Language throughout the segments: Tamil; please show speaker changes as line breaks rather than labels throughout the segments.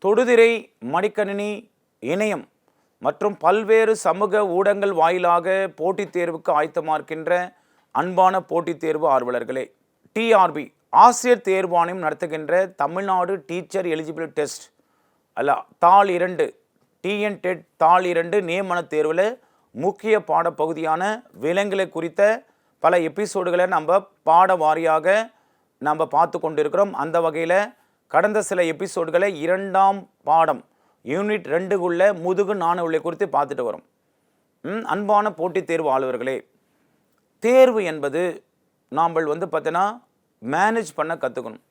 தொடுதிரை மடிக்கணினி இணையம் மற்றும் பல்வேறு சமூக ஊடகங்கள் வாயிலாக போட்டித் தேர்வுக்கு ஆயத்தமாக இருக்கின்ற அன்பான போட்டித் தேர்வு ஆர்வலர்களே, டிஆர்பி ஆசிரியர் தேர்வாணையம் நடத்துகின்ற தமிழ்நாடு டீச்சர் எலிஜிபிலிட்டி டெஸ்ட் தாள் 2 டிஎன் டெட் தாள் 2 நியமன தேர்வில் முக்கிய பாடப்பகுதியான விலங்குகளை குறித்த பல எபிசோடுகளை நம்ம பாட வாரியாக நம்ம பார்த்து கொண்டிருக்கிறோம். அந்த வகையில் கடந்த சில எபிசோடுகளை 2ஆம் பாடம் யூனிட் 2க்குள்ள முதுகு நாணய குறித்து பார்த்துட்டு வரோம். அன்பான போட்டித் தேர்வு ஆளுவர்களே, தேர்வு என்பது நாம் பார்த்தீங்கன்னா மேனேஜ் பண்ண கற்றுக்கணும்.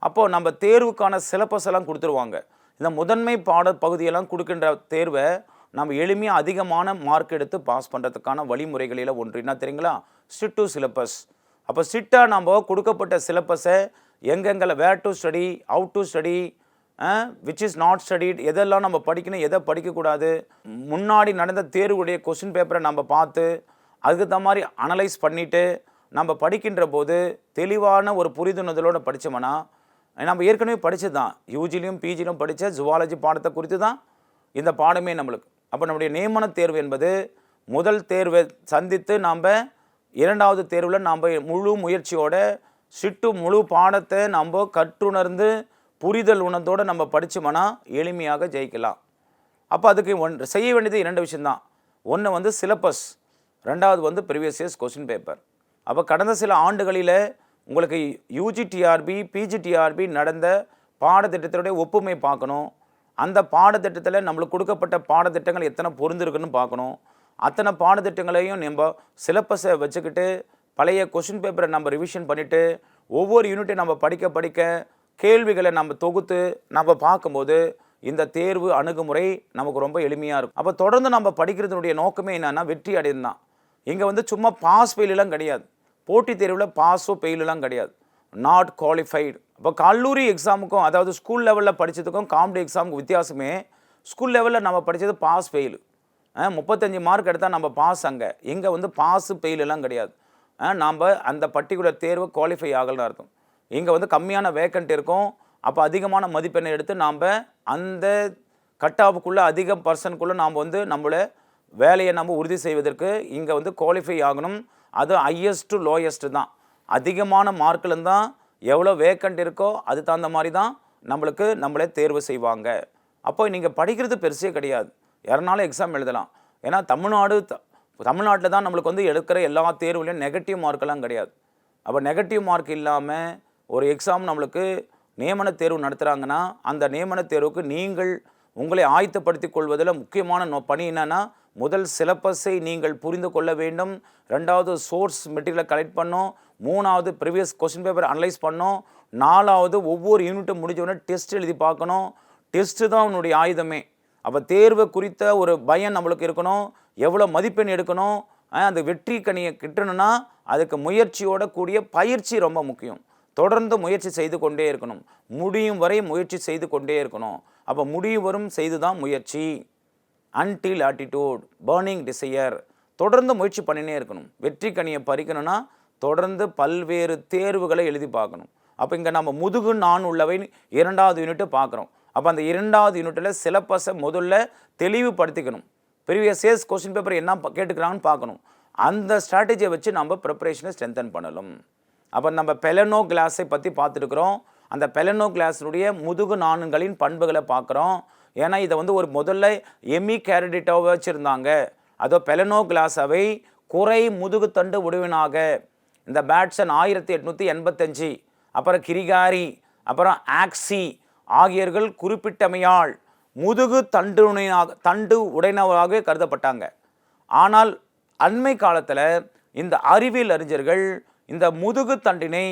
அப்போது நம்ம தேர்வுக்கான சிலபஸ் எல்லாம் கொடுத்துருவாங்க. இந்த முதன்மை பாட பகுதியெல்லாம் கொடுக்கின்ற தேர்வை நம்ம எளிமையாக அதிகமான மார்க் எடுத்து பாஸ் பண்ணுறதுக்கான வழிமுறைகளில் ஒன்று என்ன தெரியுங்களா? Strict to syllabus. அப்போ ஸ்ட்ரிக்டாக நம்ம கொடுக்கப்பட்ட சிலபஸை எங்கெங்களை where to study, out to study, which is not studied, எதெல்லாம் நம்ம படிக்கணும், எதை படிக்கக்கூடாது, முன்னாடி நடந்த தேர்வுடைய கொஸ்டின் பேப்பரை நம்ம பார்த்து அதுக்கு தகுந்த மாதிரி அனலைஸ் பண்ணிவிட்டு நம்ம படிக்கின்ற போது தெளிவான ஒரு புரிந்துணர்தலோடு படித்தோம்னா, நம்ம ஏற்கனவே படித்தது தான், யூஜிலையும் பிஜிலையும் படித்த ஜுவாலஜி பாடத்தை குறித்து தான் இந்த பாடமே நம்மளுக்கு. அப்போ நம்முடைய நியமன தேர்வு என்பது முதல் தேர்வை சந்தித்து நாம் 2வது தேர்வில் நாம் முழு முயற்சியோட முழு பாடத்தை நம்ம கற்றுணர்ந்து புரிதல் உணர்ந்தோடு நம்ம படித்தோம்னா எளிமையாக ஜெயிக்கலாம். அப்போ அதுக்கு செய்ய வேண்டியது 2 விஷயந்தான். ஒன்று சிலபஸ், 2வது ப்ரீவியஸ் இயர்ஸ் கொஸ்டின் பேப்பர். அப்போ கடந்த சில ஆண்டுகளில் உங்களுக்கு யூஜிடிஆர்பி பிஜிடிஆர்பி நடந்த பாடத்திட்டத்தினுடைய ஒப்புமை பார்க்கணும். அந்த பாடத்திட்டத்தில் நம்மளுக்கு கொடுக்கப்பட்ட பாடத்திட்டங்கள் எத்தனை பொருந்திருக்குன்னு பார்க்கணும். அத்தனை பாடத்திட்டங்களையும் நம்ம சிலபஸை வச்சுக்கிட்டு பழைய கொஸ்டின் பேப்பரை நம்ம ரிவிஷன் பண்ணிவிட்டு ஒவ்வொரு யூனிட்டையும் நம்ம படிக்க கேள்விகளை நம்ம தொகுத்து நம்ம பார்க்கும்போது இந்த தேர்வு அணுகுமுறை நமக்கு ரொம்ப எளிமையாக இருக்கும். அப்போ தொடர்ந்து நம்ம படிக்கிறதுனுடைய நோக்கமே என்னென்னா வெற்றி அடையது தான். இங்கே சும்மா பாஸ் ஃபெயிலெலாம் கிடையாது. போட்டித் தேர்வில் பாஸோ ஃபெயிலெலாம் கிடையாது, நாட் குவாலிஃபைடு. இப்போ கல்லூரி எக்ஸாமுக்கும், அதாவது ஸ்கூல் லெவலில் படித்ததுக்கும் காம்படி எக்ஸாமுக்கு வித்தியாசமே, ஸ்கூல் லெவலில் நம்ம படித்தது பாஸ் ஃபெயிலு, 35 மார்க் எடுத்தால் நம்ம பாஸ். இங்கே பாஸு ஃபெயிலெலாம் கிடையாது. நாம் அந்த பர்டிகுலர் தேர்வு குவாலிஃபை ஆகலன்னு அர்த்தம். இங்கே கம்மியான வேக்கண்ட் இருக்கும். அப்போ அதிகமான மதிப்பெண்ணை எடுத்து நாம் அந்த கட் ஆஃபுக்குள்ளே அதிக பர்சன்ட்குள்ளே நாம் நம்மளை வேலையை நம்ம உறுதி செய்வதற்கு இங்கே குவாலிஃபை ஆகணும். அது ஹையஸ்ட் டு லோயஸ்ட்டு தான். அதிகமான மார்க்கில் தான் எவ்வளோ வேக்கண்ட் இருக்கோ அது தகுந்த மாதிரி தான் நம்மளே தேர்வு செய்வாங்க. அப்போ நீங்கள் படிக்கிறது பெருசே கிடையாது, யாருனாலும் எக்ஸாம் எழுதலாம். ஏன்னா தமிழ்நாட்டில் தான் நம்மளுக்கு எடுக்கிற எல்லா தேர்வுலையும் நெகட்டிவ் மார்க்கெல்லாம் கிடையாது. அப்போ நெகட்டிவ் மார்க் இல்லாமல் ஒரு எக்ஸாம் நம்மளுக்கு நியமன தேர்வு நடத்துகிறாங்கன்னா அந்த நியமன தேர்வுக்கு நீங்கள் உங்களை ஆயத்தப்படுத்திக் கொள்வதில் முக்கியமான பணி என்னென்னா, முதல் சிலபஸை நீங்கள் புரிந்து கொள்ள வேண்டும், 2வது சோர்ஸ் மெட்டீரியலை கலெக்ட் பண்ணோம், 3வது ப்ரீவியஸ் கொஸ்டின் பேப்பர் அனலைஸ் பண்ணோம், 4வது ஒவ்வொரு யூனிட்டும் முடிஞ்சோடனே டெஸ்ட் எழுதி பார்க்கணும். டெஸ்ட்டு தான் உன்னுடைய ஆயுதமே. அப்போ தேர்வு குறித்த ஒரு பயம் நம்மளுக்கு இருக்கணும், எவ்வளோ மதிப்பெண் எடுக்கணும், அந்த வெற்றி கனியை கிட்டணும்னா அதுக்கு முயற்சியோட கூடிய பயிற்சி ரொம்ப முக்கியம். தொடர்ந்து முயற்சி செய்து கொண்டே இருக்கணும், முடியும் வரை முயற்சி செய்து கொண்டே இருக்கணும். அப்போ முடியும் வரும் செய்து தான் முயற்சி. அன்டில் ஆட்டிடியூட் பர்னிங் டிசையர், தொடர்ந்து முயற்சி பண்ணினே இருக்கணும். வெற்றி கனியை பறிக்கணும்னா தொடர்ந்து பல்வேறு தேர்வுகளை எழுதி பார்க்கணும். அப்போ இங்கே நம்ம முதுகு நான் உள்ளவை 2வது யூனிட்டை பார்க்குறோம். அப்போ அந்த 2வது யூனிட்டில் சிலபஸை முதல்ல தெளிவுபடுத்திக்கணும். ப்ரீவியஸ் இயர்ஸ் கொஸ்டின் பேப்பர் என்ன கேட்டுக்கிறாங்கன்னு பார்க்கணும். அந்த ஸ்ட்ராட்டஜியை வச்சு நம்ம ப்ரிப்பரேஷனை ஸ்ட்ரென்தன் பண்ணணும். அப்போ நம்ம பெலனோ கிளாஸை பற்றி பார்த்துருக்குறோம். அந்த பெலனோ கிளாஸினுடைய முதுகு நாணுகளின் பண்புகளை பார்க்குறோம். ஏன்னா இதை ஒரு முதல்ல எமி கேரடிட்டாவை வச்சுருந்தாங்க. அதோ பெலனோ கிளாஸாவை குறை முதுகுத்தண்டு உடவினாக இந்த பேட்சன் 1885, அப்புறம் கிரிகாரி, அப்புறம் ஆக்சி ஆகியோர்கள் குறிப்பிட்டமையால் முதுகு தண்டு உடையனவாக கருதப்பட்டாங்க. ஆனால் அண்மை காலத்தில் இந்த அறிவியல் அறிஞர்கள் இந்த முதுகு தண்டினை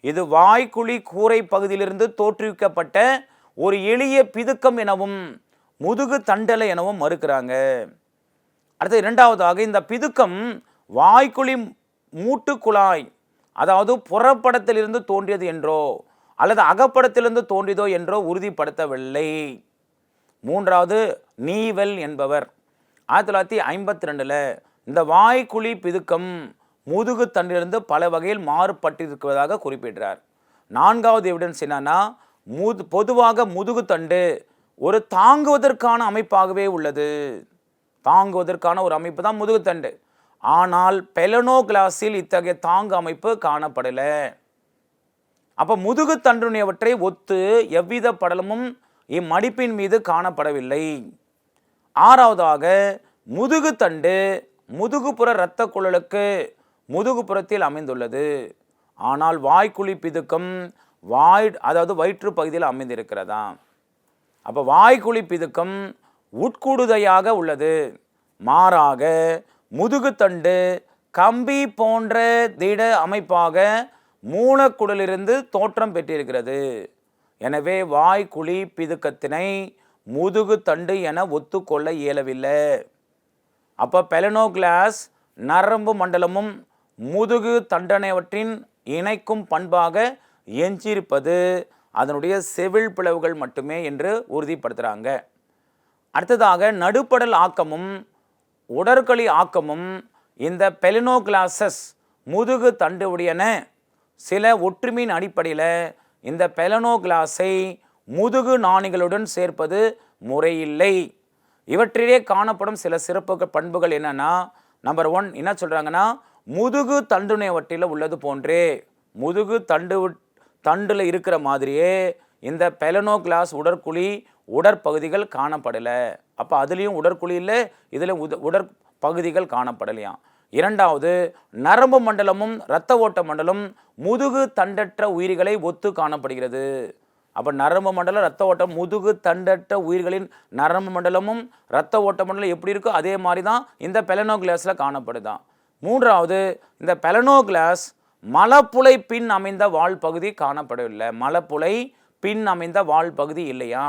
இது வாய்க்குழி கூரை பகுதியிலிருந்து தோற்றுவிக்கப்பட்ட ஒரு எளிய பிதுக்கம் எனவும் முதுகு தண்டலை எனவும் மறுக்கிறாங்க. அடுத்து 2வதாக இந்த பிதுக்கம் வாய்க்குழி மூட்டுக்குழாய், அதாவது புறப்படத்திலிருந்து தோன்றியது என்றோ அல்லது அகப்படத்திலிருந்து தோன்றியதோ என்றோ உறுதிப்படுத்தவில்லை. 3வது நீவல் என்பவர் 1952 இந்த வாய்க்குழி பிதுக்கம் முதுகு தண்டிலிருந்து பல வகையில் மாறுபட்டிருப்பதாக குறிப்பிடுறார். 4வது எவிடன்ஸ் என்னன்னா, பொதுவாக முதுகு தண்டு ஒரு தாங்குவதற்கான அமைப்பாகவே உள்ளது. தாங்குவதற்கான ஒரு அமைப்பு தான் முதுகுத்தண்டு. ஆனால் பெலனோகிளாஸில் இத்தகைய தாங்கு அமைப்பு காணப்படலை. அப்போ முதுகுத்தண்டுடையவற்றை ஒத்து எவ்வித படலமும் இம்மடிப்பின் மீது காணப்படவில்லை. ஆறாவதாக முதுகுத்தண்டு முதுகுப்புற இரத்த குழலுக்கு முதுகுப்புறத்தில் அமைந்துள்ளது. ஆனால் வாய்க்குழி பிதுக்கம் அதாவது வயிற்று பகுதியில் அமைந்திருக்கிறதா. அப்போ வாய்க்குழி பிதுக்கம் உட்கூடுதையாக உள்ளது. மாறாக முதுகுத்தண்டு கம்பி போன்ற திட அமைப்பாக மூலக்குடலிருந்து தோற்றம் பெற்றிருக்கிறது. எனவே வாய்க்குழி பிதுக்கத்தினை முதுகுத்தண்டு என ஒத்துக்கொள்ள இயலவில்லை. அப்போ பெலனோகிளாஸ் நரம்பு மண்டலமும் முதுகு தண்டனைவற்றின் இணைக்கும் பண்பாக எஞ்சியிருப்பது அதனுடைய செவில் பிளவுகள் மட்டுமே என்று உறுதிப்படுத்துகிறாங்க. அடுத்ததாக நடுப்படல் ஆக்கமும் உடற்களி ஆக்கமும் இந்த பெலனோகிளாசஸ் முதுகு தண்டுடையன. சில ஒற்றுமையின் அடிப்படையில் இந்த பெலனோகிளாஸை முதுகு நாணிகளுடன் சேர்ப்பது முறையில்லை. இவற்றிலே காணப்படும் சில சிறப்பு பண்புகள் என்னன்னா, நம்பர் 1 என்ன சொல்றாங்கன்னா, முதுகு தண்டுணைவற்றில் உள்ளது போன்றே முதுகு தண்டுல இருக்கிற மாதிரியே இந்த பெலனோகிளாஸ் உடற்பகுதிகள் காணப்படலை. அப்போ அதுலேயும் உடற்குழி இல்லை, இதில் உடற்பகுதிகள் காணப்படலையாம். இரண்டாவது, நரம்பு மண்டலமும் இரத்த ஓட்ட மண்டலம் முதுகு தண்டற்ற உயிரிகளை ஒத்து காணப்படுகிறது. அப்போ நரம்பு மண்டலம் இரத்த ஓட்டம் முதுகு தண்டற்ற உயிர்களின் நரம்பு மண்டலமும் இரத்த ஓட்ட மண்டலம் எப்படி இருக்கோ அதே மாதிரி தான் இந்த பெலனோகிளாஸில் காணப்படுதான். மூன்றாவது, இந்த பெலனோகிளாஸ் மலப்புலை பின் அமைந்த வால் பகுதி காணப்படவில்லை. மலப்புலை பின் அமைந்த வால் பகுதி இல்லையா.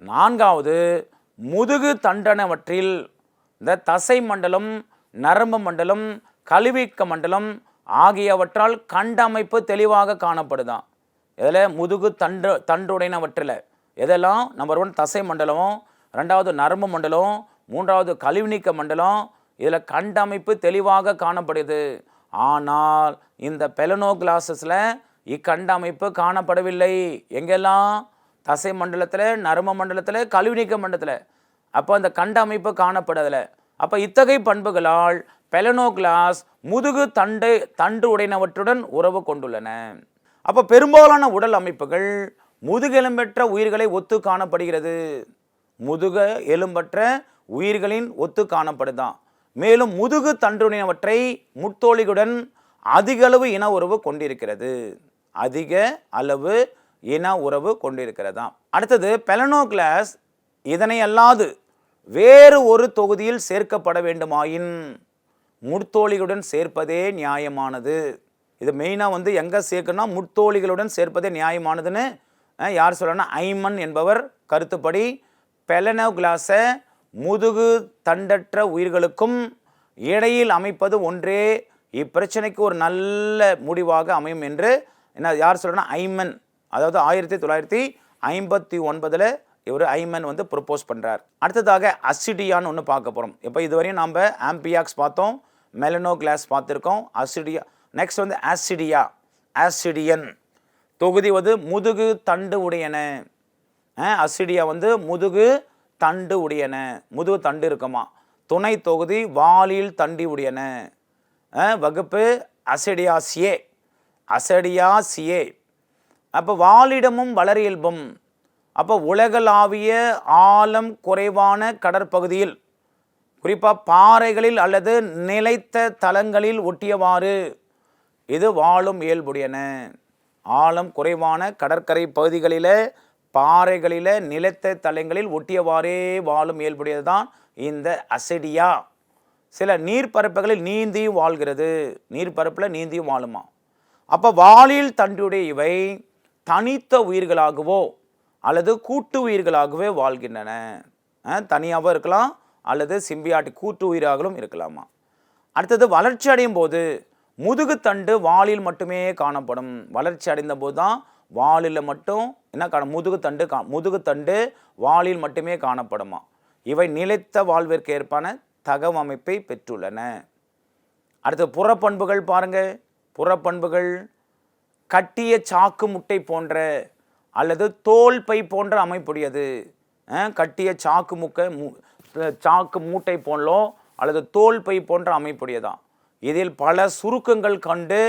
நான்காவது, முதுகு தண்டனவற்றில் இந்த தசை மண்டலம் நரம்பு மண்டலம் கழுவீக்க மண்டலம் ஆகியவற்றால் கண்டமைப்பு தெளிவாக காணப்படுதான். இதில் முதுகு தண்டுடைனவற்றில் எதெல்லாம், நம்பர் 1 தசை மண்டலம், ரெண்டாவது நரம்பு மண்டலம், மூன்றாவது கழிவுநீக்க மண்டலம், இதில் கண்டமைப்பு தெளிவாக காணப்படுது. ஆனால் இந்த பெலனோகிளாஸஸில் இக்கண்டமைப்பு காணப்படவில்லை. எங்கெல்லாம், தசை மண்டலத்தில் நரம்பு மண்டலத்தில் கழிவுநீக்க மண்டலத்தில். அப்போ அந்த கண்டமைப்பு காணப்படலை. அப்போ இத்தகைய பண்புகளால் பெலனோகிளாஸ் முதுகு தண்டு உடைனவற்றுடன் உறவு கொண்டுள்ளன. அப்போ பெரும்பாலான உடல் அமைப்புகள் முதுகெலும்பற்ற உயிர்களை ஒத்து காணப்படுகிறது. முதுக எலும்பற்ற உயிர்களின் ஒத்து காணப்படுதான். மேலும் முதுகு தண்டுடைனவற்றை முத்தோலிகளுடன் அதிக அளவு இன உறவு கொண்டிருக்கிறது. அதிக அளவு இன உறவு கொண்டிருக்கிறதா. அடுத்தது, பெலனோகிளாஸ் இதனை அல்லாது வேறு ஒரு தொகுதியில் சேர்க்கப்பட வேண்டுமாயின் முத்தோலிகளுடன் சேர்ப்பதே நியாயமானது. இது மெயினாக எங்கே சேர்க்கணும்னா முத்தோலிகளுடன் சேர்ப்பதே நியாயமானதுன்னு யார் சொல்லணும்னா ஐமன் என்பவர் கருத்துப்படி பெலனோகிளாஸை முதுகு தண்டற்ற உயிர்களுக்கும் இடையில் அமைப்பது ஒன்றே இப்பிரச்சனைக்கு ஒரு நல்ல முடிவாக அமையும் என்று யார் சொல்லணும்னா ஐமன். அதாவது 1959 இவர் ஐமன் ப்ரொப்போஸ் பண்ணுறார். அடுத்ததாக அசிடியான்னு ஒன்று பார்க்க போகிறோம். இப்போ இதுவரையும் நாம் ஆம்பியாக்ஸ் பார்த்தோம், மெலனோகிளாஸ் பார்த்துருக்கோம், அசிடியா. நெக்ஸ்ட் ஆசிடியன் தொகுதி முதுகு தண்டு உடையன. அசிடியா முதுகு தண்டு உடையன, முதுகு தண்டு இருக்குமா. துணை தொகுதி வாலில் தண்டி உடையன. வகுப்பு அசடியாசியே. அப்போ வாலிடமும் வளரியல்பும். அப்போ உலகளாவிய ஆழம் குறைவான கடற்பகுதியில், குறிப்பாக பாறைகளில் அல்லது நிலைத்த தளங்களில் ஒட்டியவாறு இது வாழும் இயல்புடையன. ஆழம் குறைவான கடற்கரை பகுதிகளில் பாறைகளில் நிலைத்த தளங்களில் ஒட்டியவாறே வாழும் இயல்புடையது தான் இந்த அசிடியா. சில நீர்ப்பரப்புகளில் நீந்தியும் வாழ்கிறது. நீர்ப்பரப்பில் நீந்தியும் வாழுமா. அப்போ வாலில் தண்டுடைய இவை தனித்த உயிர்களாகவோ அல்லது கூட்டு உயிர்களாகவே வாழ்கின்றன. தனியாகவும் இருக்கலாம் அல்லது சிம்பியாட்டிக் கூட்டு உயிராகவும் இருக்கலாமா. அடுத்தது, வளர்ச்சி அடையும் போது முதுகுத்தண்டு வாலில் மட்டுமே காணப்படும். வளர்ச்சி அடைந்த போது தான் வாலில் மட்டும் முதுகுத்தண்டு வாலில் மட்டுமே காணப்படுமா. இவை நிலைத்த வாழ்விற்கு ஏற்பான தகவமைப்பை பெற்றுள்ளன. அடுத்து புறப்பண்புகள் பாருங்க. புறப்பண்புகள் கட்டிய சாக்கு முட்டை போன்ற அல்லது தோல் பை போன்ற அமைப்புடையது. கட்டிய சாக்கு மூட்டை போலோ அல்லது தோல் பை போன்ற அமைப்புடையதான். இதில் பல சுருக்கங்கள் கண்டு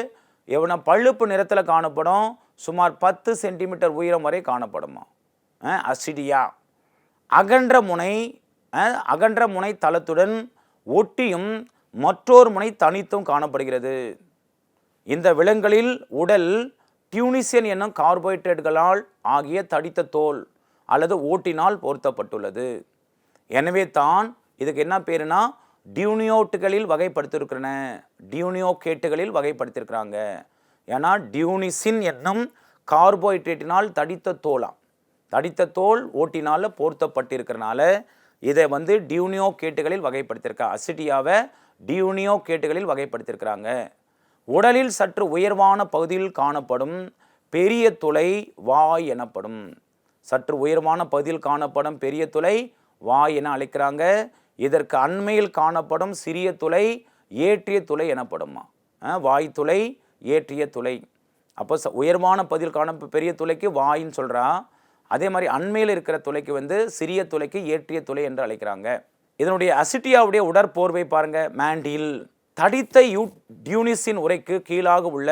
பழுப்பு நிறத்தில் காணப்படும். சுமார் 10 சென்டிமீட்டர் உயரம் வரை காணப்படுமா. அசிடியா அகன்ற முனை தளத்துடன் ஒட்டியும் மற்றொரு முனை தனித்தும் காணப்படுகிறது. இந்த விலங்குகளில் உடல் டியூனிசியன் என்னும் கார்போஹைட்ரேட்டுகளால் ஆகிய தடித்த தோல் அல்லது ஓட்டினால் பொருத்தப்பட்டுள்ளது. எனவே தான் இதுக்கு என்ன பேருனா டியூனியோட்டுகளில் வகைப்படுத்திருக்கிறன. டியூனியோகேட்டுகளில் வகைப்படுத்தியிருக்கிறாங்க. ஏன்னா டியூனிசின் என்னும் கார்போஹைட்ரேட்டினால் தடித்த தோல் ஓட்டினால் பொருத்தப்பட்டிருக்கிறனால இதை டியூனியோகேட்டுகளில் வகைப்படுத்தியிருக்காங்க. அசிடியாவை டியூனியோகேட்டுகளில் வகைப்படுத்தியிருக்கிறாங்க. உடலில் சற்று உயர்வான பகுதியில் காணப்படும் பெரிய துளை வாய் எனப்படும். சற்று உயர்வான பகுதியில் காணப்படும் பெரிய துளை வாய் என அழைக்கிறாங்க. இதற்கு அண்மையில் காணப்படும் சிறிய துளை ஏற்றிய துளை எனப்படுமா. வாய் துளை ஏற்றிய துளை. அப்போ உயர்வான பகுதியில் காணப்படும் பெரிய துளைக்கு வாயின்னு சொல்கிறா. அதே மாதிரி அண்மையில் இருக்கிற துளைக்கு சிறிய துளைக்கு ஏற்றிய துளை என்று அழைக்கிறாங்க. இதனுடைய அசிட்டியாவுடைய உடற்போர்வை பாருங்க. மேண்டில் தடித்த டியூனிசின் உரைக்கு கீழாக உள்ள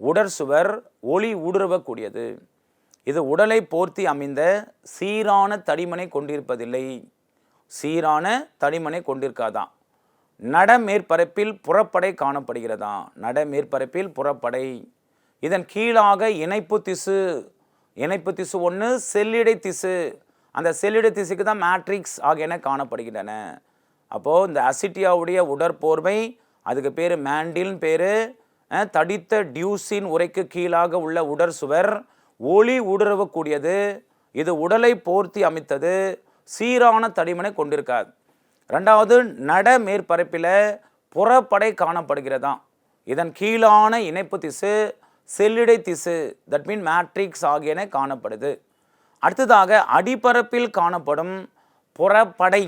உடற்சுவர் ஒளி ஊடுருவக்கூடியது. இது உடலை போர்த்தி அமைந்த சீரான தடிமனை கொண்டிருப்பதில்லை. சீரான தடிமனை கொண்டிருக்காதான். நடமேற்பரப்பில் புறப்படை காணப்படுகிறதா. நடமேற்பரப்பில் புறப்படை. இதன் கீழாக இணைப்பு திசு ஒன்று செல்லிடை திசு. அந்த செல்லிடை திசுக்கு தான் மேட்ரிக்ஸ் ஆகியன காணப்படுகின்றன. அப்போது இந்த அசிட்டியாவுடைய உடற்போர்வை அதுக்கு பேர் மேண்டில்னு பேர். தடித்த டியூசின் உரைக்கு கீழாக உள்ள உடற்சுவர் ஒளி ஊடுருவக்கூடியது. இது உடலை போர்த்தி அமைத்தது. சீரான தடிமனை கொண்டிருக்காது. ரெண்டாவது நடமேற்பரப்பில் புறப்படை காணப்படுகிறதாம். இதன் கீழான இணைப்பு திசு செல்லிடை திசு தட் மீன் மேட்ரிக்ஸ் ஆகியன காணப்படுது. அடுத்ததாக அடிப்பரப்பில் காணப்படும் புறப்படை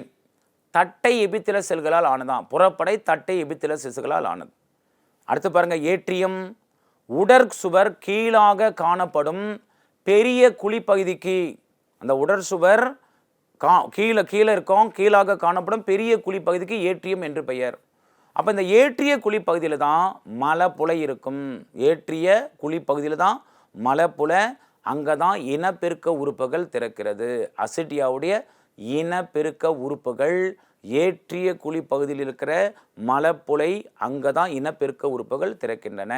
தட்டை எபித்தில செல்களால் ஆனதான். புறப்படை தட்டை எபித்தில செல்களால் ஆனது. அடுத்து பாருங்க ஏற்றியம். உடற்சுவர் கீழாக காணப்படும் பெரிய குழிப்பகுதிக்கு அந்த உடற்சுவர் கீழே இருக்கும். கீழாக காணப்படும் பெரிய குழிப்பகுதிக்கு ஏற்றியம் என்று பெயர். அப்போ இந்த ஏற்றிய குழிப்பகுதியில் தான் மலப்புலை இருக்கும். ஏற்றிய குழிப்பகுதியில் தான் மலப்புலை. அங்கே தான் இனப்பெருக்க உறுப்புகள் திறக்கிறது. அசிட்டியாவுடைய இனப்பெருக்க உறுப்புகள் ஏற்றிய குழிப்பகுதியில் இருக்கிற மலப்புலை. அங்கே தான் இனப்பெருக்க உறுப்புகள் திறக்கின்றன.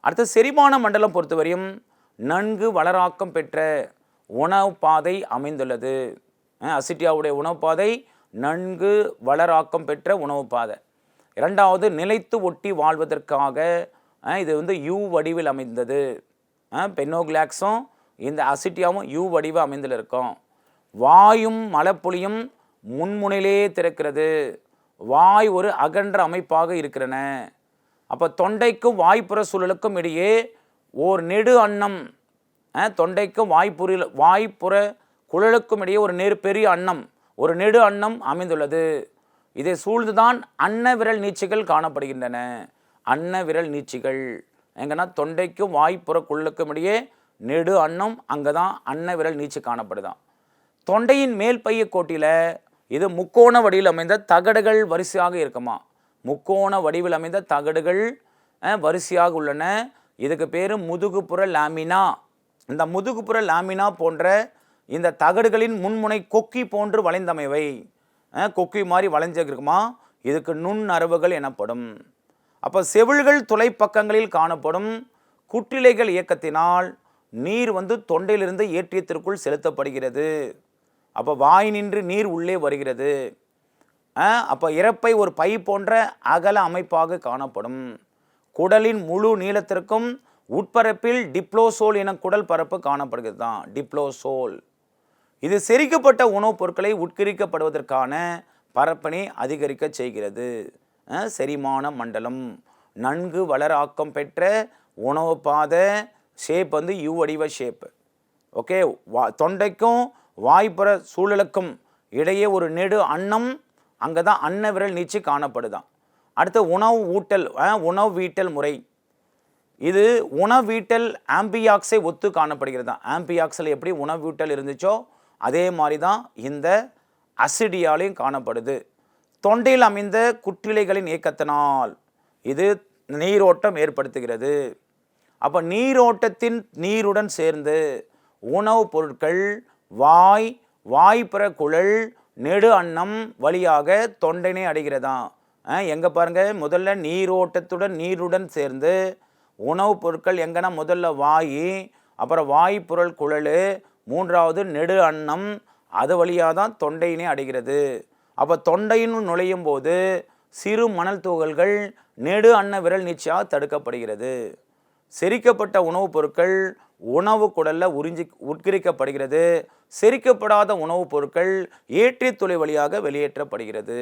அடுத்து செரிமான மண்டலம் பொறுத்தவரையும் நன்கு வளராக்கம் பெற்ற உணவு பாதை அமைந்துள்ளது. அசிட்டியாவுடைய உணவு பாதை நன்கு வளராக்கம் பெற்ற உணவு பாதை. இரண்டாவது நிலைத்து ஒட்டி வாழ்வதற்காக இது யூ வடிவில் அமைந்தது. பென்னோகிளாக்ஸும் இந்த அசிட்டியாவும் யூ வடிவ அமைந்தில் இருக்கும். வாயும் மலப்புளியும் முன்முனையிலே திறக்கிறது. வாய் ஒரு அகன்ற அமைப்பாக இருக்கிறன. அப்போ தொண்டைக்கும் வாய்ப்புற சூழலுக்கும் இடையே ஓர் நெடு அன்னம், தொண்டைக்கும் வாய்ப்புற குழலுக்கும் இடையே ஒரு பெரிய அன்னம், ஒரு நெடு அன்னம் அமைந்துள்ளது. இதை சூழ்ந்துதான் அன்ன விரல் நீட்சிகள் காணப்படுகின்றன. அன்ன விரல் நீட்சிகள் எங்கன்னா தொண்டைக்கும் வாய்ப்புற குழலுக்கும் இடையே நெடு அன்னம், அங்கே தான் அன்ன விரல் நீட்சி காணப்படுதான். தொண்டையின் மேல் பைய கோட்டில் இது முக்கோண வடிவில் அமைந்த தகடுகள் வரிசையாக இருக்குமா. முக்கோண வடிவில் அமைந்த தகடுகள் வரிசையாக உள்ளன. இதுக்கு பேர் முதுகுப்புற லாமினா. இந்த முதுகுப்புற லாமினா போன்ற இந்த தகடுகளின் முன்முனை கொக்கி போன்று வளைந்தமைவை. கொக்கி மாதிரி வளைஞ்சிருக்குமா. இதுக்கு நுண்ணறவுகள் எனப்படும். அப்போ செவில்கள் துளைப்பக்கங்களில் காணப்படும் குட்டிலைகள் இயக்கத்தினால் நீர் தொண்டையிலிருந்து ஏற்றியத்திற்குள் செலுத்தப்படுகிறது. அப்போ வாய் நின்று நீர் உள்ளே வருகிறது. அப்போ இறப்பை ஒரு பை போன்ற அகல அமைப்பாக காணப்படும். குடலின் முழு நீளத்திற்கும் உட்பரப்பில் டிப்ளோசோல் என குடல் பரப்பு காணப்படுகிறது தான் டிப்ளோசோல். இது செரிக்கப்பட்ட உணவுப் பொருட்களை உட்கரிக்கப்படுவதற்கான பரப்பினை அதிகரிக்க செய்கிறது. செரிமான மண்டலம் நன்கு வளராக்கம் பெற்ற உணவு பாதை. ஷேப் யூ வடிவ ஷேப். ஓகே. தொண்டைக்கும் வாய்ப்புற சூழலுக்கும் இடையே ஒரு நெடு அன்னம், அங்கே தான் அன்ன விரல் நீட்சி காணப்படுதான். அடுத்து உணவு வீட்டல் முறை. இது உணவீட்டல் ஆம்பியாக்ஸை ஒத்து காணப்படுகிறது. ஆம்பியாக்ஸில் எப்படி உணவீட்டல் இருந்துச்சோ அதே மாதிரி தான் இந்த அசிடியாலையும் காணப்படுது. தொண்டையில் அமைந்த குற்றிலைகளின் இயக்கத்தினால் இது நீரோட்டம் ஏற்படுத்துகிறது. அப்போ நீரோட்டத்தின் நீருடன் சேர்ந்து உணவுப் பொருட்கள் வாய்ப்புற குழல் நெடு அன்னம் வழியாக தொண்டைனை அடைகிறதா. எங்கே பாருங்கள், முதல்ல நீருடன் சேர்ந்து உணவுப் பொருட்கள் எங்கன்னா முதல்ல அப்புறம் வாய்ப்புறல் குழல், மூன்றாவது நெடு அன்னம், அது வழியாக தான் தொண்டையினை அடைகிறது. அப்போ தொண்டையின் நுழையும் போது சிறு மணல் துகள்கள் நெடு அன்ன விரல் நீட்சியாக தடுக்கப்படுகிறது. செரிக்கப்பட்ட உணவுப் பொருட்கள் உணவு குடலில் உட்கரிக்கப்படுகிறது. செரிக்கப்படாத உணவுப் பொருட்கள் ஏற்றிய துளை வழியாக வெளியேற்றப்படுகிறது.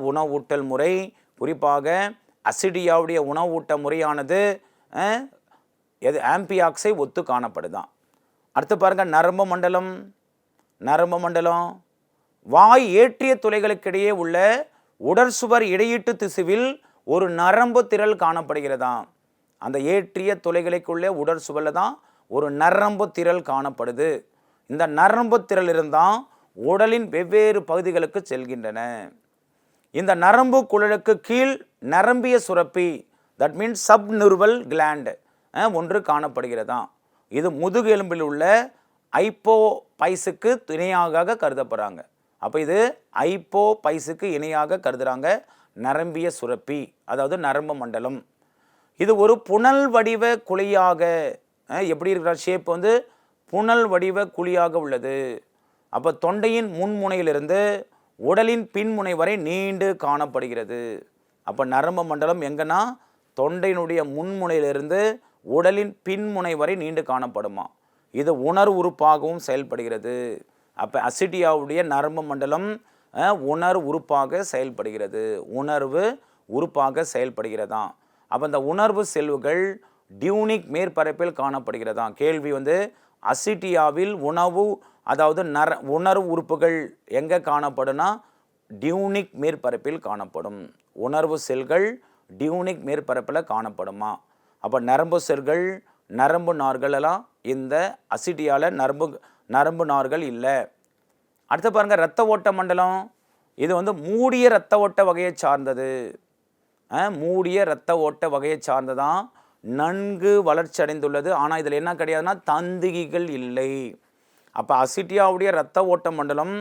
உணவூட்டல் முறை, குறிப்பாக அசிடியாவுடைய உணவூட்ட முறையானது ஆம்பியாக்ஸை ஒத்து காணப்படுதான். அடுத்து பாருங்கள், நரம்பு மண்டலம் வாய் ஏற்றிய துளைகளுக்கிடையே உள்ள உடற்சுவர் இடையீட்டு திசுவில் ஒரு நரம்பு திரள் காணப்படுகிறதாம். அந்த ஏற்றிய துளைகளுக்குள்ளே உடற்சுவரில் தான் ஒரு நரம்பு திரள் காணப்படுது. இந்த நரம்பு திரள் இருந்தால் உடலின் வெவ்வேறு பகுதிகளுக்கு செல்கின்றன. இந்த நரம்பு குழலுக்கு கீழ் நரம்பிய சுரப்பி, தட் மீன்ஸ் சப்நிர்வல் கிளாண்ட் ஒன்று காணப்படுகிறதாம். இது முதுகெலும்பில் உள்ள ஐப்போபைஸுக்கு இணையாக கருதப்படுறாங்க. அப்போ இது ஐப்போபைஸுக்கு இணையாக கருதுகிறாங்க நரம்பிய சுரப்பி, அதாவது நரம்பு மண்டலம். இது ஒரு புனல் வடிவ குழியாக, எப்படி இருக்கிற ஷேப் புனல் வடிவ குழியாக உள்ளது. அப்போ தொண்டையின் முன்முனையிலிருந்து உடலின் பின்முனை வரை நீண்டு காணப்படுகிறது. அப்போ நரம்பு மண்டலம் எங்கன்னா தொண்டையினுடைய முன்முனையிலிருந்து உடலின் பின்முனை வரை நீண்டு காணப்படுமா. இது உணர்வு உறுப்பாகவும் செயல்படுகிறது. அப்போ அசிடியாவுடைய நரம்பு மண்டலம் உணர்வு உறுப்பாக செயல்படுகிறதாம். அப்போ இந்த உணர்வு செல்வுகள் டியூனிக் மேற்பரப்பில் காணப்படுகிறதாம். கேள்வி அசிடியாவில் உணர்வு உறுப்புகள் எங்கே காணப்படும்னா டியூனிக் மேற்பரப்பில் காணப்படும். உணர்வு செல்கள் டியூனிக் மேற்பரப்பில் காணப்படுமா. அப்போ நரம்பு செல்கள், நரம்பு நார்கள் எல்லாம் இந்த அசிடியாவில் நரம்பு நார்கள் இல்லை. அடுத்து பாருங்கள், இரத்த ஓட்ட மண்டலம். இது மூடிய இரத்த ஓட்ட வகையை சார்ந்தது. மூடிய இரத்த ஓட்ட வகையை சார்ந்ததான், நன்கு வளர்ச்சி அடைந்துள்ளது. ஆனால் இதில் என்ன கிடையாதுன்னா தந்திகள் இல்லை. அப்போ அசிடியாவுடைய இரத்த ஓட்ட மண்டலம்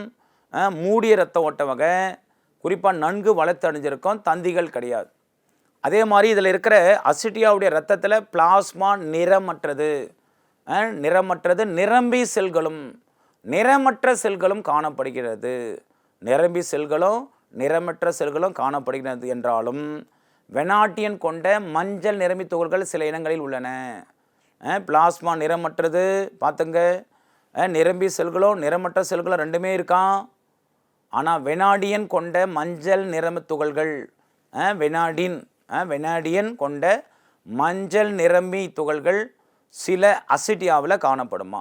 மூடிய இரத்த ஓட்ட வகை, குறிப்பாக நன்கு வளர்ச்சி அடைஞ்சிருக்கும், தந்திகள் கிடையாது. அதே மாதிரி இதில் இருக்கிற அசிடியாவுடைய இரத்தத்தில் பிளாஸ்மா நிறமற்றது, நிரம்பி செல்களும் நிறமற்ற செல்களும் காணப்படுகிறது. நிரம்பி செல்களும் நிறமற்ற செல்களும் காணப்படுகிறது என்றாலும் வெனாட்டியன் கொண்ட மஞ்சள் நிறமி துகள்கள் சில இனங்களில் உள்ளன. பிளாஸ்மா நிறமற்றது பார்த்துங்க, நிரம்பி செல்களும் நிறமற்ற செல்களும் ரெண்டுமே இருக்கான். ஆனால் வெனாடியன் கொண்ட மஞ்சள் நிறமி துகள்கள், வெனாடியன் கொண்ட மஞ்சள் நிறமி துகள்கள் சில அசிடியாவில் காணப்படுமா.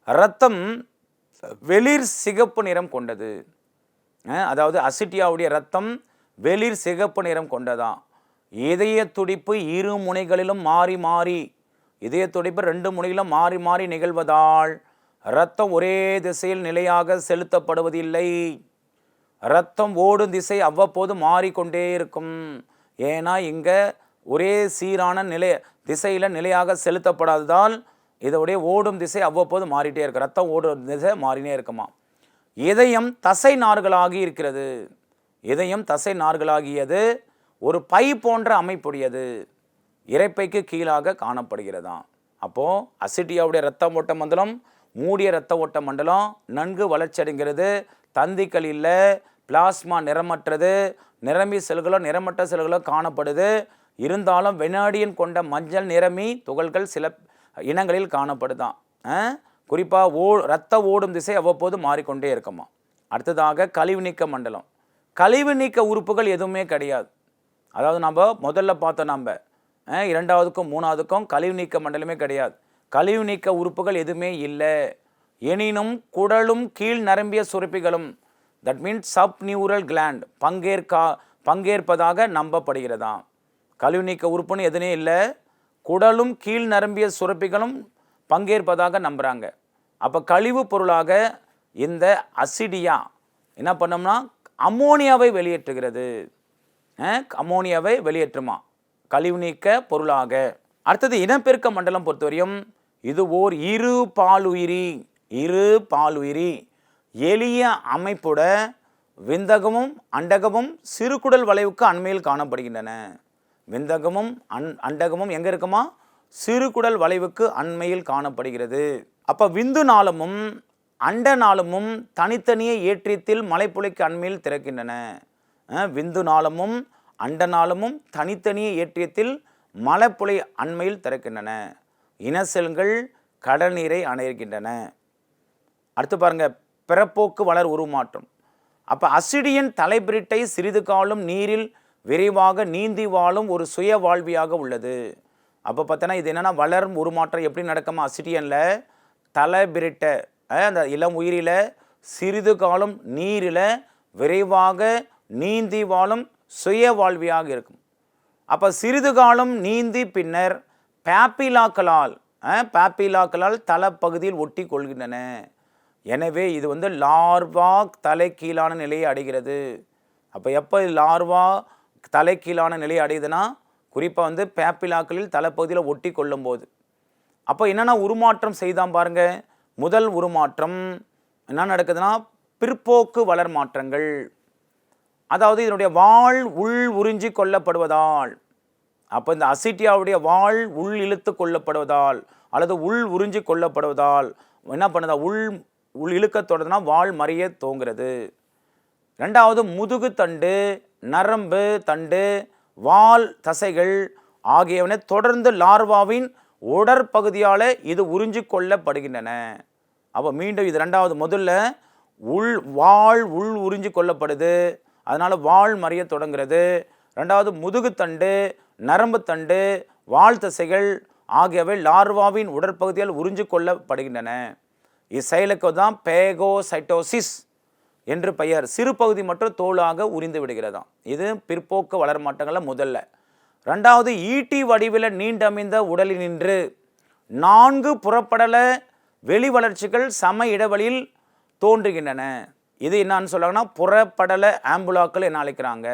இரத்தம் வெளிர் சிகப்பு நிறம் கொண்டது. அதாவது அசிடியாவுடைய இரத்தம் வெளிர் சிகப்பு நிறம் கொண்டதான். இதய துடிப்பு இரு முனைகளிலும் இதய துடிப்பு ரெண்டு முனைகளிலும் மாறி மாறி நிகழ்வதால் இரத்தம் ஒரே திசையில் நிலையாக செலுத்தப்படுவதில்லை. இரத்தம் ஓடும் திசை அவ்வப்போது மாறிக்கொண்டே இருக்கும். ஏன்னா இங்கே ஒரே சீரான திசையில் நிலையாக செலுத்தப்படாததால் இதோடைய ஓடும் திசை அவ்வப்போது மாறிட்டே இருக்கு. ரத்தம் ஓடும் திசை மாறினே இருக்குமா. இதயம் தசை நார்களாகி இருக்கிறது. இதயம் தசை நார்களாகியது ஒரு பை போன்ற அமைப்புடையது, இரைப்பைக்கு கீழாக காணப்படுகிறதாம். அப்போது அசிடியாவுடைய இரத்த ஓட்ட மண்டலம் மூடிய இரத்த ஓட்ட மண்டலம், நன்கு வளர்ச்சி அடைகிறது, தந்திகள் இல்லை, பிளாஸ்மா நிறமற்றது, நிரம்பி செல்களோ நிறமற்ற செல்களோ காணப்படுது. இருந்தாலும் வெனாடியன் கொண்ட மஞ்சள் நிறமி துகள்கள் சில இனங்களில் காணப்படுதான். குறிப்பாக இரத்த ஓடும் திசை அவ்வப்போது மாறிக்கொண்டே இருக்குமா. அடுத்ததாக கழிவு நீக்க மண்டலம். கழிவு நீக்க உறுப்புகள் எதுவுமே கிடையாது. அதாவது நம்ம முதல்ல பார்த்தோம், இரண்டாவதுக்கும் மூணாவதுக்கும் கழிவு நீக்க மண்டலமே கிடையாது. கழிவு நீக்க உறுப்புகள் எதுவுமே இல்லை. எனினும் குடலும் கீழ் நரம்பிய சுரப்பிகளும், that means sub neural gland பங்கேற்பதாக நம்பப்படுகிறதாம். கழிவு நீக்க உறுப்புன்னு எதுனே இல்லை. குடலும் கீழ் நரம்பிய சுரப்பிகளும் பங்கேற்பதாக நம்புகிறாங்க. அப்போ கழிவு பொருளாக இந்த அசிடியா என்ன பண்ணோம்னா அமோனியாவை வெளியேற்றுகிறது. அமோனியாவை வெளியேற்றுமா கழிவு நீக்க பொருளாக. அடுத்தது இனப்பெருக்க மண்டலம் பொறுத்தவரையும் இது ஓர் இரு பாலுயிரி எளிய அமைப்புட விந்தகமும் அண்டகமும் சிறுகுடல் வளைவுக்கு அண்மையில் காணப்படுகின்றன. விந்தகமும் அண்டகமும் எங்கே இருக்குமா? சிறுகுடல் வளைவுக்கு அண்மையில் காணப்படுகிறது. அப்போ விந்து நாளமும் அண்ட நாளமும் தனித்தனியே ஏற்றியத்தில் மலைப்புழைக்கு அண்மையில் திறக்கின்றன. விந்து நாளமும் அண்ட நாளமும் தனித்தனியே ஏற்றியத்தில் மலைப்புழை அண்மையில் திறக்கின்றன. இனசெல்கள் கடல் நீரை அணைகின்றன. அடுத்து பாருங்க, பிறப்போக்கு வளர் உருமாற்றம். அப்போ அசிடியன் தலைபிரிட்டை சிறிது காலம் நீரில் விரைவாக நீந்தி வாழும் ஒரு சுய வாழ்வியாக உள்ளது. அப்போ பார்த்தோன்னா இது என்னென்னா வளரும் உருமாற்றம் எப்படி நடக்குமா? அசிடியனில் தலைபிரிட்டை அந்த இளம் உயிரில் சிறிது காலம் நீரில் விரைவாக நீந்தி வாழும் சுய வாழ்வியாக இருக்கும். அப்போ சிறிது காலம் நீந்தி பின்னர் பாப்பிலாக்களால் தலைப்பகுதியில் ஒட்டி கொள்கின்றன. எனவே இது லார்வா தலைக்கீழான நிலையை அடைகிறது. அப்போ எப்போ லார்வா தலைக்கீழான நிலையை அடையுதுன்னா குறிப்பாக பாப்பிலாக்களில் தலைப்பகுதியில் ஒட்டி கொள்ளும் போது. அப்போ என்னென்ன உருமாற்றம் செய்தான் பாருங்க. முதல் உருமாற்றம் என்ன நடக்குதுன்னா பிற்போக்கு வளர் மாற்றங்கள். அதாவது இதனுடைய வாள் உள் உறிஞ்சி கொள்ளப்படுவதால், அப்போ இந்த அசிட்டியாவுடைய வாள் உள் இழுத்து கொள்ளப்படுவதால் அல்லது உள் உறிஞ்சி கொள்ளப்படுவதால் என்ன பண்ணுதா உள் இழுக்க தொடர்ந்துனா வாள் மறிய தோங்கிறது. ரெண்டாவது முதுகு தண்டு, நரம்பு தண்டு, வால் தசைகள் ஆகியவனை தொடர்ந்து லார்வாவின் உடற்பகுதியால் இது உறிஞ்சி கொள்ளப்படுகின்றன. அப்போ மீண்டும் இது ரெண்டாவது. முதல்ல வாள் உள் உறிஞ்சி கொள்ளப்படுது, அதனால் வாள் மறிய தொடங்குறது. ரெண்டாவது முதுகு தண்டு, நரம்பு தண்டு, வால் தசைகள் ஆகியவை லார்வாவின் உடற்பகுதியால் உறிஞ்சி கொள்ளப்படுகின்றன. இச்செயலுக்கு தான் பேகோசைட்டோசிஸ் என்று பெயர். சிறு பகுதி மற்றும் தோலாக உறிந்து விடுகிறதாம். இது பிற்போக்கு வளர் மாற்றங்களில் முதல்ல. ரெண்டாவது ஈட்டி வடிவில் நீண்டமைந்த உடலினின்று 4 புறப்படல வெளி வளர்ச்சிகள் சம இடைவெளியில் தோன்றுகின்றன. இது என்னன்னு சொல்றாங்கன்னா புறப்படல ஆம்புலாக்கள் என்ன அழைக்கிறாங்க.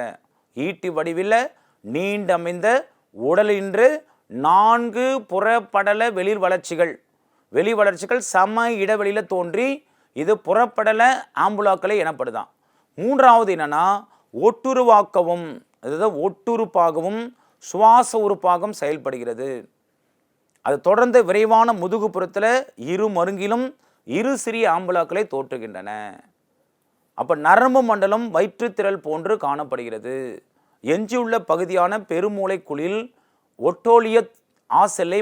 ஈட்டி வடிவில் நீண்டமைந்த உடலின்று 4 புறப்படல வெளி வளர்ச்சிகள் சம இடைவெளியில் தோன்றி இது புறப்படல ஆம்புலாக்களை எனப்படுதான். மூன்றாவது என்னன்னா ஒட்டுருவாக்கவும், அதாவது ஒட்டுறுப்பாகவும் சுவாச உறுப்பாகவும் செயல்படுகிறது. அது தொடர்ந்து விரைவான முதுகுப்புறத்தில் இரு மருங்கிலும் இரு சிறிய ஆம்புலாக்களை தோற்றுகின்றன. அப்போ நரம்பு மண்டலம் வயிற்றுத்திரள் போன்று காணப்படுகிறது. எஞ்சியுள்ள பகுதியான பெருமூளைக்குழில் ஒட்டோலியத் ஆசெல்லை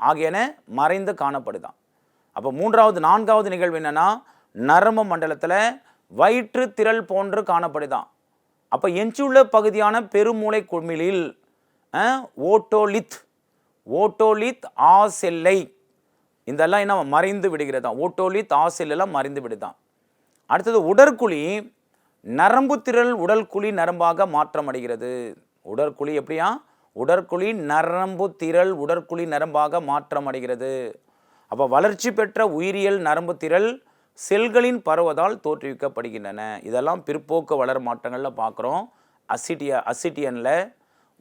ஆகியன மறைந்து காணப்படுதான். அப்போ நான்காவது நிகழ்வு என்னன்னா நரம்பு மண்டலத்தில் வயிற்று திரள் போன்று காணப்படுதான். அப்போ எஞ்சியுள்ள பகுதியான பெருமூளை குமிழில் ஓட்டோலித் ஆசெல்லை இதெல்லாம் என்ன மறைந்து விடுகிறதா. ஓட்டோலித் ஆசெல்லாம் மறைந்து விடுதான். அடுத்தது உடற்குழி நரம்பு திரள் உடற்குழி நரம்பாக மாற்றம் அடைகிறது. உடற்குழி எப்படியா? உடற்குழி நரம்பு திரள் உடற்குழி நரம்பாக மாற்றம் அடைகிறது. அப்போ வளர்ச்சி பெற்ற உயிரியல் நரம்பு திரள் செல்களின் பரவதால் தோற்றுவிக்கப்படுகின்றன. இதெல்லாம் பிற்போக்கு வளர் மாற்றங்களில் பார்க்குறோம். அசிட்டியனில்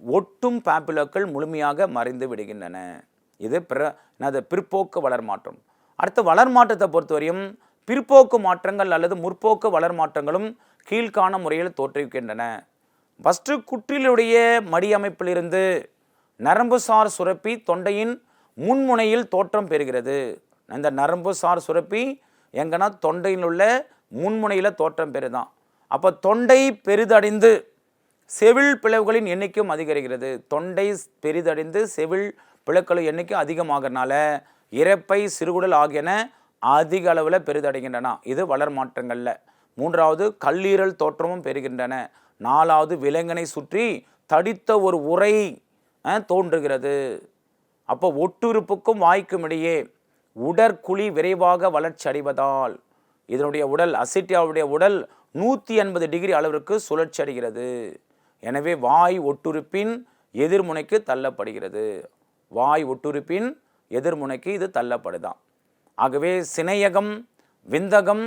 ஒட்டும் பாப்புலாக்கள் முழுமையாக மறைந்து விடுகின்றன. இது பிற்போக்கு வளர் மாற்றம். அடுத்த வளர் மாற்றத்தை பொறுத்தவரையும் பிற்போக்கு மாற்றங்கள் அல்லது முற்போக்கு வளர் மாற்றங்களும் கீழ்காண முறையில் தோற்றுவிக்கின்றன. ஃபஸ்ட்டு குற்றிலுடைய மடியமைப்பிலிருந்து நரம்புசார் சுரப்பி தொண்டையின் முன்முனையில் தோற்றம் பெறுகிறது. இந்த நரம்புசார் சுரப்பி எங்கன்னா தொண்டையில் உள்ள முன்முனையில் தோற்றம் பெறுதான். அப்போ தொண்டை பெரிதடைந்து செவில் பிளவுகளின் எண்ணிக்கையும் அதிகரிக்கிறது. தொண்டை பெரிதடைந்து செவில் பிளவுகளின் எண்ணிக்கை அதிகமாகறனால இரைப்பை சிறுகுடல் ஆகியன அதிக அளவில் பெரிதடைகின்றன. இது வளர் மாற்றங்களில். மூன்றாவது கல்லீரல் தோற்றமும் பெறுகின்றன. நாலாவது விலங்கினை சுற்றி தடித்த ஒரு உரை தோன்றுகிறது. அப்போ ஒட்டுறுப்புக்கும் வாய்க்கும் இடையே உடற்குழி விரைவாக வளர்ச்சி அடைவதால் இதனுடைய உடல் அசிட்டியாவுடைய உடல் 180 டிகிரி அளவிற்கு சுழற்சி அடைகிறது. எனவே வாய் ஒட்டுறுப்பின் எதிர்முனைக்கு தள்ளப்படுகிறது. வாய் ஒட்டுறுப்பின் எதிர்முனைக்கு இது தள்ளப்படுதான். ஆகவே சினையகம், விந்தகம்,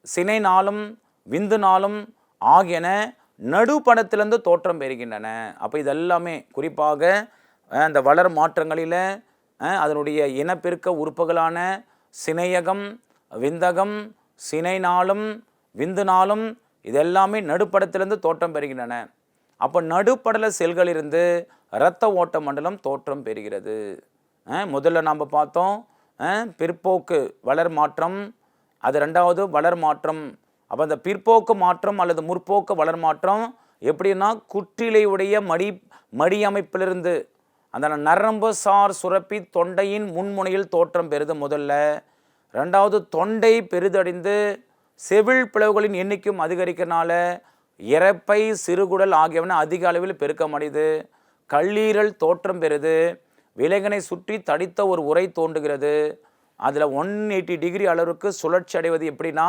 சினை நாளும் விந்து நாளும் ஆகியன நடுப்படத்திலிருந்து தோற்றம் பெறுகின்றன. அப்போ இதெல்லாமே குறிப்பாக அந்த வளர் மாற்றங்களில் அதனுடைய இனப்பெருக்க உறுப்புகளான சினையகம், விந்தகம், சினை நாளும் விந்து நாளும் இதெல்லாமே நடுப்படத்திலிருந்து தோற்றம் பெறுகின்றன. அப்போ நடுப்படல செல்களிலிருந்து இரத்த ஓட்ட மண்டலம் தோற்றம் பெறுகிறது. முதல்ல நாம் பார்த்தோம் பிற்போக்கு வளர் மாற்றம், அது ரெண்டாவது வளர் மாற்றம். அப்போ அந்த பிற்போக்கு மாற்றம் அல்லது முற்போக்கு வளர் மாற்றம் எப்படின்னா குற்றிலையுடைய மடி அமைப்பிலிருந்து அந்த நரம்பு சார் சுரப்பி தொண்டையின் முன்முனையில் தோற்றம் பெறுது முதல்ல. ரெண்டாவது தொண்டை பெரிதடைந்து செவில் பிளவுகளின் எண்ணிக்கையும் அதிகரிக்கிறனால இரைப்பை, சிறுகுடல் ஆகியவன அதிக அளவில் பெருக்கமடைது. கல்லீரல் தோற்றம் பெறுது. விலங்கினை சுற்றி தடித்த ஒரு உறை தோன்றுகிறது. அதில் 180 டிகிரி அளவுக்கு சுழற்சி அடைவது எப்படின்னா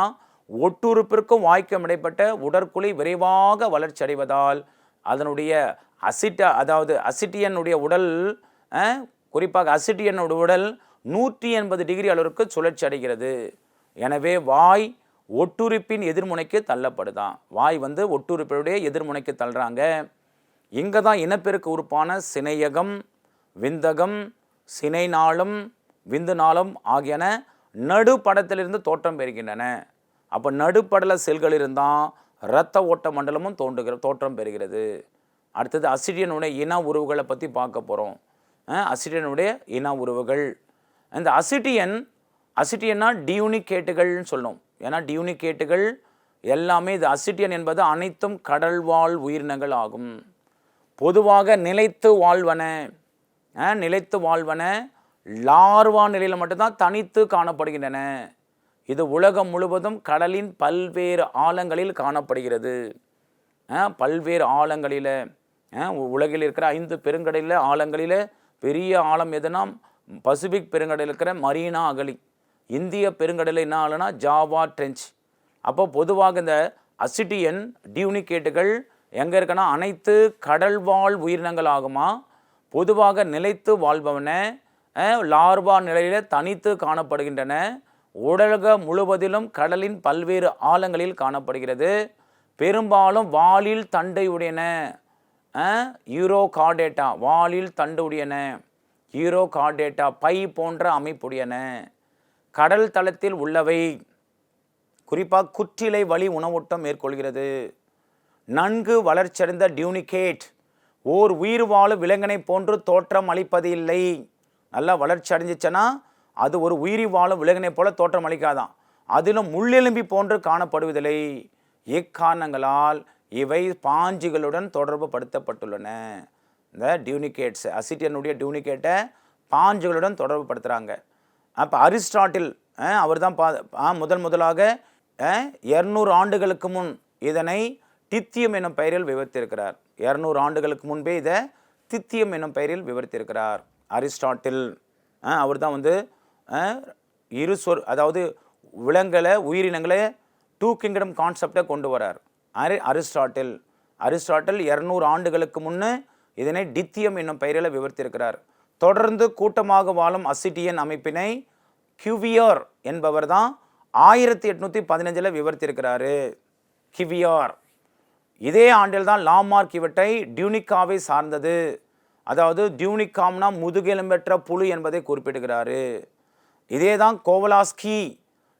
ஒட்டுறுப்பிற்கும் வாய்க்கும் இடைப்பட்ட உடற்குழி விரைவாக வளர்ச்சி அடைவதால் அதனுடைய அசிட்டியனுடைய உடல் குறிப்பாக அசிட்டியனுடைய உடல் 180 டிகிரி அளவிற்கு சுழற்சி அடைகிறது. எனவே வாய் ஒட்டுறுப்பின் எதிர்முனைக்கு தள்ளப்படுதான். வாய் ஒட்டுறுப்பினுடைய எதிர்முனைக்கு தள்ளுறாங்க. இங்கே தான் இனப்பெருக்க உறுப்பான சினையகம், விந்தகம், சினை நாளும் விந்து நாளும் ஆகியன நடுப்படத்திலிருந்து தோற்றம் பெறுகின்றன. அப்போ நடுப்படல செல்கள் இருந்தால் இரத்த ஓட்ட மண்டலமும் தோற்றம் பெறுகிறது. அடுத்தது அசிட்டியனுடைய இன உறவுகளை பற்றி பார்க்க போகிறோம். அசிட்டியனுடைய இன உறவுகள். இந்த அசிட்டியன்னா டியூனிகேட்டுகள்னு சொல்லணும். ஏன்னா டியூனிகேட்டுகள் எல்லாமே இது அசிட்டியன் என்பது அனைத்தும் கடல்வாழ் உயிரினங்கள் ஆகும். பொதுவாக நிலைத்து வாழ்வன லார்வா நிலையில் மட்டும்தான் தனித்து காணப்படுகின்றன. இது உலகம் முழுவதும் கடலின் பல்வேறு ஆழங்களில் காணப்படுகிறது. பல்வேறு ஆழங்களில் உலகில் இருக்கிற 5 பெருங்கடலில் ஆழங்களில் பெரிய ஆழம் எதுனா பசிபிக் பெருங்கடலில் இருக்கிற மரீனா அகழி, இந்திய பெருங்கடலில் என்ன ஆளுனா ஜாவா ட்ரெஞ்ச். அப்போ பொதுவாக இந்த அசிட்டியன் டியூனிகேட்டுகள் எங்கே இருக்குன்னா அனைத்து கடல்வாழ் உயிரினங்கள் ஆகுமா. பொதுவாக நிலைத்து வாழ்பவன லார்வா நிலையில் தனித்து காணப்படுகின்றன. உலகம் முழுவதிலும் கடலின் பல்வேறு ஆழங்களில் காணப்படுகிறது. பெரும்பாலும் வாலில் தண்டையுடையன யூரோகார்டேட்டா, வாலில் தண்டுடையன யூரோகார்டேட்டா, பை போன்ற அமைப்புடையன. கடல் தளத்தில் உள்ளவை. குறிப்பாக குற்றிலை வழி உணவூட்டம் மேற்கொள்கிறது. நன்கு வளர்ச்சியடைந்த டியூனிகேட் ஓர் உயிர் வாழும் விலங்கினை போன்று தோற்றம் அளிப்பது இல்லை. நல்லா வளர்ச்சி அடைஞ்சிச்சுன்னா அது ஒரு உயிரி வாழும் விலங்கினை போல தோற்றம் அளிக்காதான். அதிலும் முள்ளெலும்பி போன்று காணப்படுவதில்லை. இக்காரணங்களால் இவை பாஞ்சுகளுடன் தொடர்பு படுத்தப்பட்டுள்ளன. இந்த டியூனிகேட்ஸ் அசிட்டியனுடைய டியூனிகேட்டை பாஞ்சுகளுடன் தொடர்பு படுத்துகிறாங்க. அப்போ அரிஸ்டாட்டில் அவர் தான் முதலாக 200 ஆண்டுகளுக்கு முன் இதனை தித்தியம் என்னும் பெயரில் விவரித்திருக்கிறார். 200 ஆண்டுகளுக்கு முன்பே இதை தித்தியம் என்னும் பெயரில் விவரித்திருக்கிறார் அரிஸ்டாட்டில். அவர் தான் அதாவது உயிரினங்களை 2 கிங்டம் கான்செப்டை கொண்டு வரார் அரிஸ்டாட்டில். 200 ஆண்டுகளுக்கு முன்னு இதனை டித்தியம் என்னும் பெயரில் விவரித்திருக்கிறார். தொடர்ந்து கூட்டமாக வாழும் அசிட்டியன் அமைப்பினை கியூவியர் என்பவர் தான் 1815 விவரித்திருக்கிறாரு. கிவியார். இதே ஆண்டில் தான் லாமார்க் இவற்றை டியூனிகாவை சார்ந்தது, அதாவது டியூனிகாம்னா முதுகெலும்பற்ற புழு என்பதை குறிப்பிடுகிறாரு. இதே தான் கோவலாஸ்கி.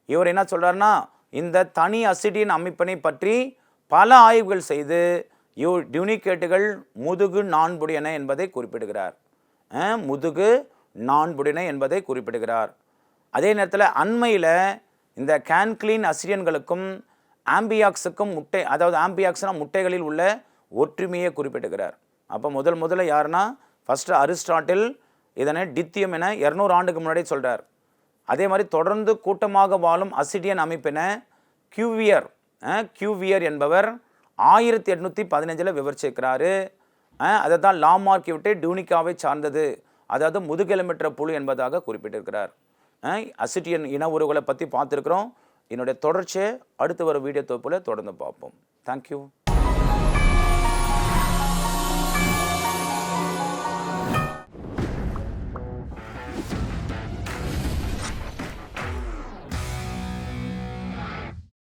இவர் என்ன சொல்றாருன்னா இந்த தனி அசிட்டியன் அமைப்பினை பற்றி பல ஆய்வுகள் செய்து டியூனிகேட்டுகள் முதுகு நான்புடையன என்பதை குறிப்பிடுகிறார். முதுகு நான்புடையன என்பதை குறிப்பிடுகிறார். அதே நேரத்தில் அண்மையில் இந்த கேன்க்ளீன் அசிரியன்களுக்கும் ஆம்பியாக்ஸுக்கும் அதாவது ஆம்பியாக்ஸ்னா முட்டைகளில் உள்ள ஒற்றுமையை குறிப்பிடுகிறார். அப்போ முதல்ல யாருன்னா ஃபஸ்ட்டு அரிஸ்டாட்டில் இதனை டித்தியம் என 200 ஆண்டுக்கு முன்னாடி சொல்கிறார். அதே மாதிரி தொடர்ந்து கூட்டமாக வாழும் அசிட்டியன் அமைப்பினை கியூவியர் என்பவர் 1815 விவரிச்சிருக்கிறாரு. அதை தான் லாமார்க் விட்டு டியூனிகாவை சார்ந்தது, அதாவது முதுகெலும்பற்ற புழு என்பதாக குறிப்பிட்டிருக்கிறார். அசிட்டியன் இன உறவுகளை பற்றி பார்த்துருக்குறோம். என்னுடைய தொடர்ச்சியை அடுத்து வர வீடியோ தொகுப்பில் தொடர்ந்து பார்ப்போம். தேங்க்யூ.